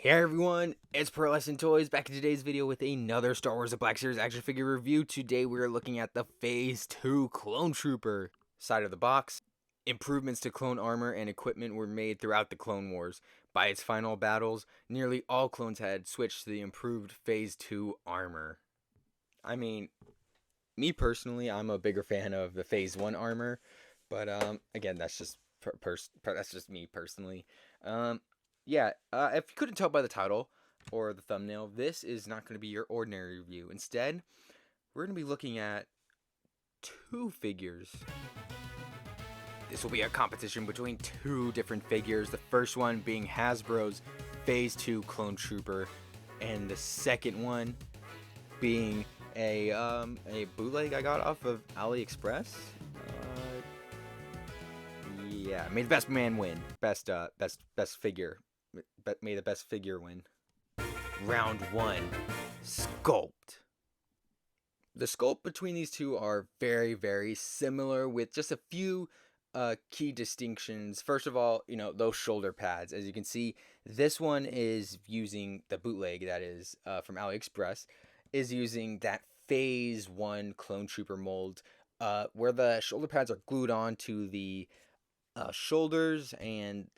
Hey everyone, it's Pearlescent Toys back in today's video with another Star Wars The Black Series action figure review. Today we are looking at the Phase 2 Clone Trooper. Side of the box, improvements to clone armor and equipment were made throughout the Clone Wars. By its final battles, nearly all clones had switched to the improved Phase 2 armor. I mean, me personally, I'm a bigger fan of the Phase 1 armor, but again, that's just that's just me personally. Um, if you couldn't tell by the title or the thumbnail, this is not going to be your ordinary review. Instead, we're going to be looking at two figures. This will be a competition between two different figures. The first one being Hasbro's Phase 2 Clone Trooper, and the second one being a bootleg I got off of AliExpress. Yeah, may the best man win. Best figure. May the best figure win. Round 1. Sculpt. The sculpt between these two are very, very similar with just a few key distinctions. First of all, those shoulder pads. As you can see, this one is using the bootleg that is from AliExpress, is using that Phase 1 Clone Trooper mold where the shoulder pads are glued on to the shoulders, and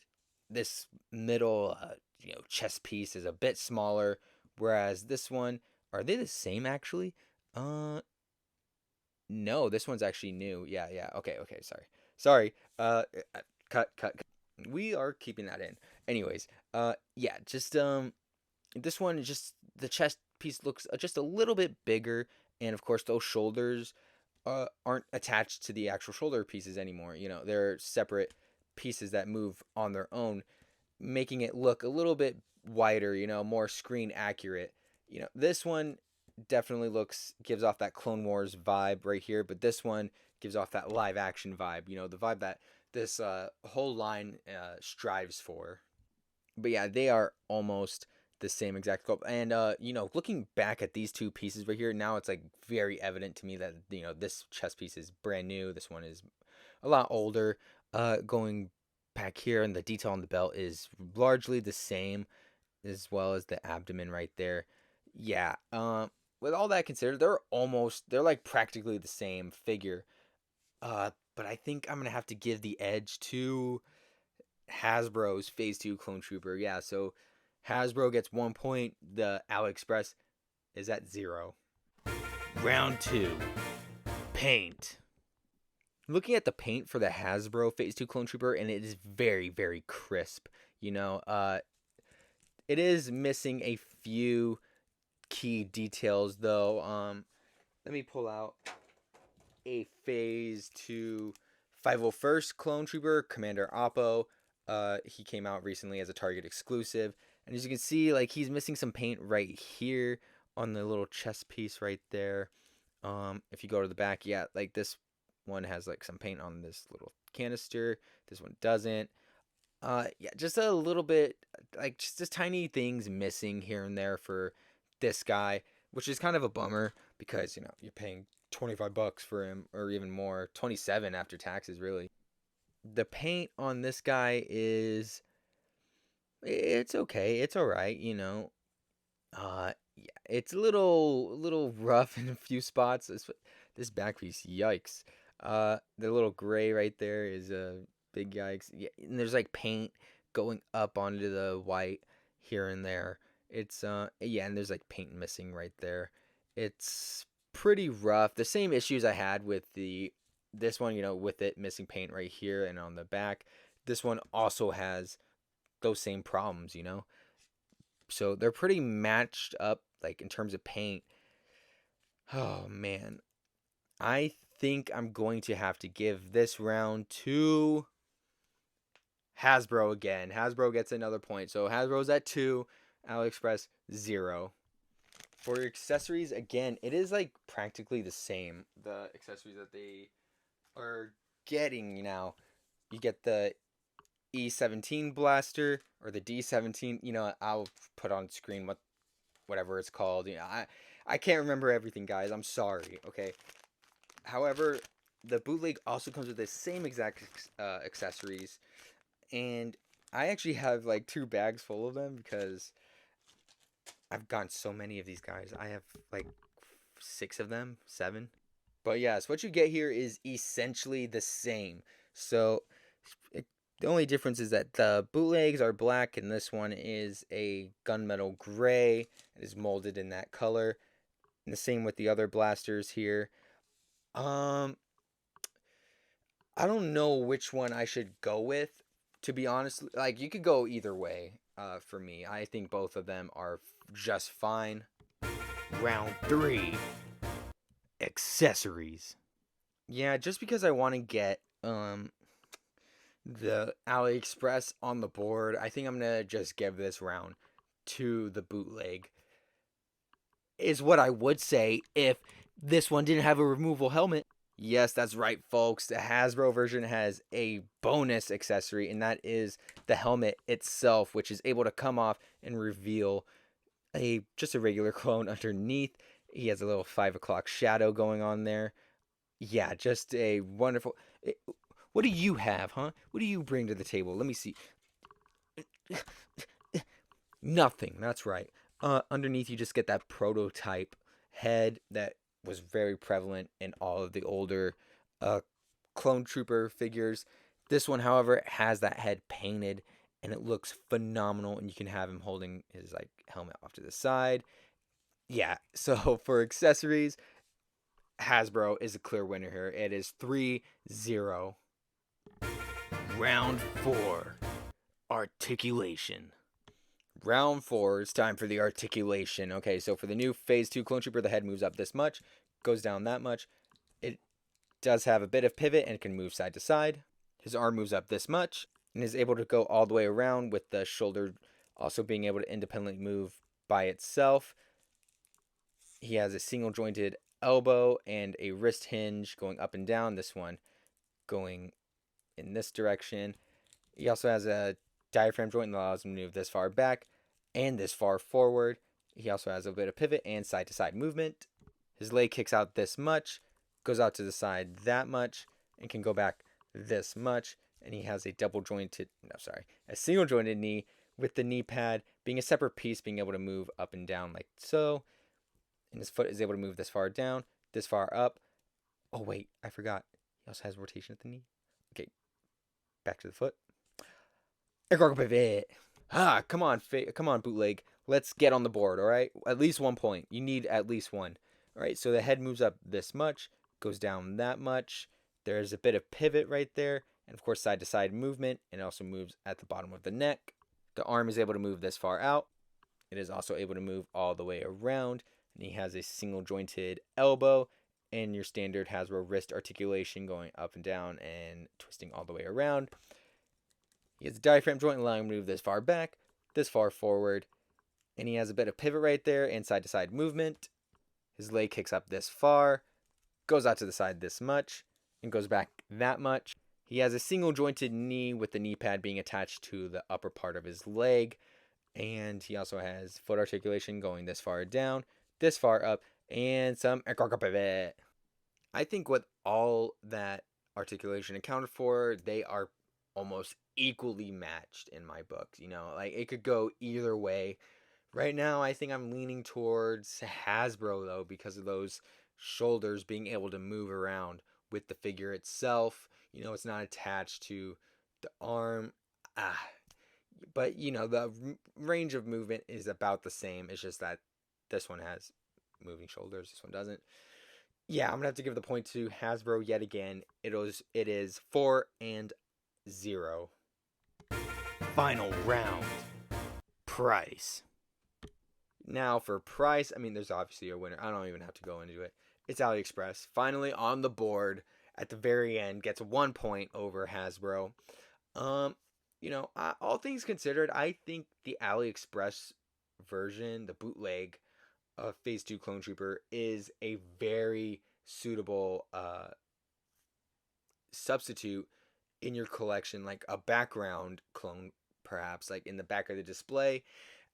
this middle chest piece is a bit smaller, whereas this one, are they the same actually? No, this one's actually new. Yeah, okay, sorry. Cut. We are keeping that in. Anyways, yeah, just this one, just the chest piece looks just a little bit bigger, and of course those shoulders aren't attached to the actual shoulder pieces anymore. They're separate pieces that move on their own, making it look a little bit wider, more screen accurate. This one definitely gives off that Clone Wars vibe right here, but this one gives off that live action vibe, the vibe that this whole line strives for. But yeah, they are almost the same exact sculpt. And looking back at these two pieces right here, now it's like very evident to me that this chest piece is brand new. This one is a lot older. Going back here, and the detail on the belt is largely the same, as well as the abdomen right there. Yeah. With all that considered, they're like practically the same figure. But I think I'm gonna have to give the edge to Hasbro's Phase 2 Clone Trooper. Yeah, so Hasbro gets 1 point. The AliExpress is at 0. Round 2. Paint. Looking at the paint for the Hasbro Phase 2 Clone Trooper, and it is very, very crisp. It is missing a few key details, though. Let me pull out a Phase 2 501st Clone Trooper, Commander Oppo. He came out recently as a Target exclusive, and as you can see, like, he's missing some paint right here on the little chest piece right there. If you go to the back, yeah, like this one has like some paint on this little canister. This one doesn't. Yeah, just a little bit, like just tiny things missing here and there for this guy, which is kind of a bummer because you're paying $25 for him, or even more, 27 after taxes, really. The paint on this guy it's okay, it's all right, yeah, it's a little rough in a few spots. This back piece, yikes. The little gray right there is a big yikes. Yeah, and there's like paint going up onto the white here and there. It's yeah, and there's like paint missing right there. It's pretty rough. The same issues I had with this one, with it missing paint right here and on the back. This one also has those same problems. So they're pretty matched up, like in terms of paint. Oh man, I think I'm going to have to give this round to Hasbro again. Hasbro gets another point. So Hasbro's at 2, AliExpress 0. For your accessories, again, it is like practically the same. The accessories that they are getting now. You get the E17 blaster or the D17. I'll put on screen whatever it's called. I can't remember everything, guys. I'm sorry. Okay. However, the bootleg also comes with the same exact accessories, and I actually have like 2 bags full of them because I've gotten so many of these guys. I have like 6 of them, 7. But yeah, so what you get here is essentially the same. So it, the only difference is that the bootlegs are black and this one is a gunmetal gray. It is molded in that color. And the same with the other blasters here. Um, I don't know which one I should go with. To be honest, like you could go either way. For me, I think both of them are just fine. Round 3, accessories. Yeah, just because I want to get the AliExpress on the board, I think I'm gonna just give this round to the bootleg. Is what I would say if this one didn't have a removable helmet. Yes, that's right, folks. The Hasbro version has a bonus accessory, and that is the helmet itself, which is able to come off and reveal just a regular clone underneath. He has a little 5 o'clock shadow going on there. Yeah, just a wonderful. What do you have, huh? What do you bring to the table? Let me see. Nothing. That's right. Underneath, you just get that prototype head that was very prevalent in all of the older uh, Clonetrooper figures. This one, however, has that head painted, and it looks phenomenal. And you can have him holding his like helmet off to the side. Yeah. So for accessories, Hasbro is a clear winner here. It is 3-0. Round 4, articulation. Round 4, it's time for the articulation. Okay, so for the new Phase 2 Clone Trooper, the head moves up this much, goes down that much. It does have a bit of pivot and can move side to side. His arm moves up this much and is able to go all the way around, with the shoulder also being able to independently move by itself. He has a single jointed elbow and a wrist hinge going up and down. This one going in this direction. He also has a diaphragm joint that allows him to move this far back and this far forward. He also has a bit of pivot and side to side movement. His leg kicks out this much, goes out to the side that much, and can go back this much. And he has a a single jointed knee, with the knee pad being a separate piece, being able to move up and down like so. And his foot is able to move this far down, this far up. Oh wait, I forgot. He also has rotation at the knee. Okay, back to the foot. Come on, come on, bootleg. Let's get on the board, all right? At least 1 point. You need at least one. All right, so the head moves up this much, goes down that much. There's a bit of pivot right there, and of course side-to-side movement, and it also moves at the bottom of the neck. The arm is able to move this far out. It is also able to move all the way around, and he has a single jointed elbow and your standard Hasbro wrist articulation going up and down and twisting all the way around. He has a diaphragm joint allowing him to move this far back, this far forward, and he has a bit of pivot right there and side-to-side movement. His leg kicks up this far, goes out to the side this much, and goes back that much. He has a single jointed knee, with the knee pad being attached to the upper part of his leg, and he also has foot articulation going this far down, this far up, and some pivot. I think with all that articulation accounted for, they are almost equally matched in my book. You know, like it could go either way. Right now, I think I'm leaning towards Hasbro though, because of those shoulders being able to move around with the figure itself. You know, it's not attached to the arm. But you know, the range of movement is about the same. It's just that this one has moving shoulders, this one doesn't. Yeah, I'm gonna have to give the point to Hasbro yet again. It is 4-0. Final round. Price. Now for price, I mean, there's obviously a winner. I don't even have to go into it. It's AliExpress. Finally on the board at the very end, gets 1 point over Hasbro. You know, all things considered, I think the AliExpress version, the bootleg of Phase 2 Clone Trooper, is a very suitable substitute in your collection, like a background clone, perhaps, like in the back of the display.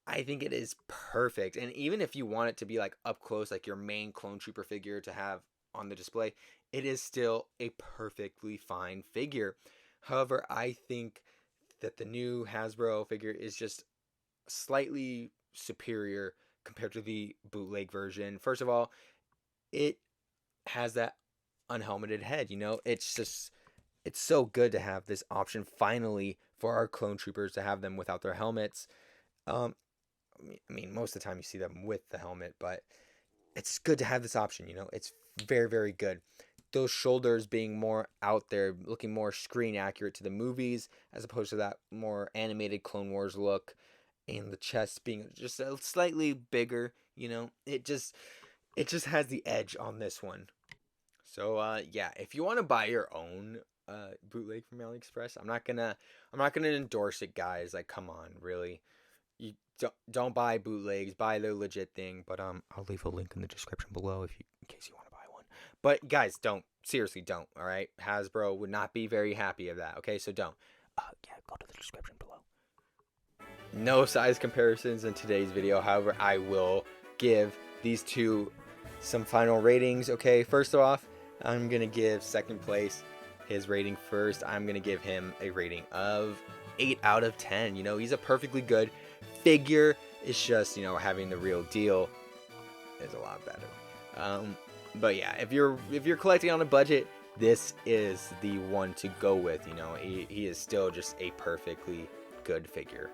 I think it is perfect. And even if you want it to be like up close, like your main Clone Trooper figure to have on the display, it is still a perfectly fine figure. However, I think that the new Hasbro figure is just slightly superior compared to the bootleg version. First of all, it has that unhelmeted head. It's so good to have this option finally for our clone troopers to have them without their helmets. Um, most of the time you see them with the helmet, but it's good to have this option. It's very, very good. Those shoulders being more out there, looking more screen accurate to the movies, as opposed to that more animated Clone Wars look, and the chest being just a slightly bigger. It just has the edge on this one. So yeah, if you want to buy your own bootleg from AliExpress, I'm not gonna endorse it, guys. Like, come on, really. You don't buy bootlegs, buy the legit thing. But I'll leave a link in the description below in case you want to buy one. But guys, don't, seriously don't. All right, Hasbro would not be very happy of that. Okay, so don't. Yeah, go to the description below. No size comparisons in today's video. However, I will give these two some final ratings. Okay, first off, I'm gonna give second place his rating first. I'm gonna give him a rating of 8 out of 10. He's a perfectly good figure. It's just, having the real deal is a lot better. But yeah, if you're collecting on a budget, this is the one to go with. He is still just a perfectly good figure.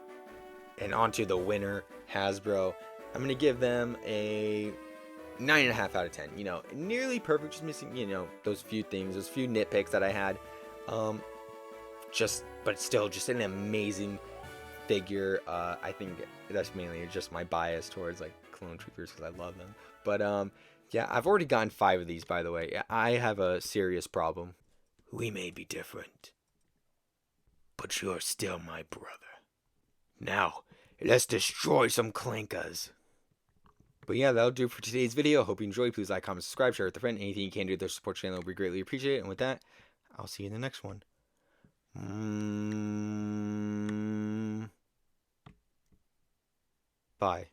And on to the winner, Hasbro. I'm gonna give them a 9.5 out of 10. Nearly perfect, just missing, those few things, those few nitpicks that I had. But still, just an amazing figure. I think that's mainly just my bias towards like clone troopers because I love them. But yeah, I've already gotten 5 of these, by the way. I have a serious problem. We may be different, but you're still my brother. Now, let's destroy some clankers. But yeah, that'll do for today's video. Hope you enjoyed. Please like, comment, subscribe, share with a friend. Anything you can do to support the channel will be greatly appreciated. And with that, I'll see you in the next one. Bye.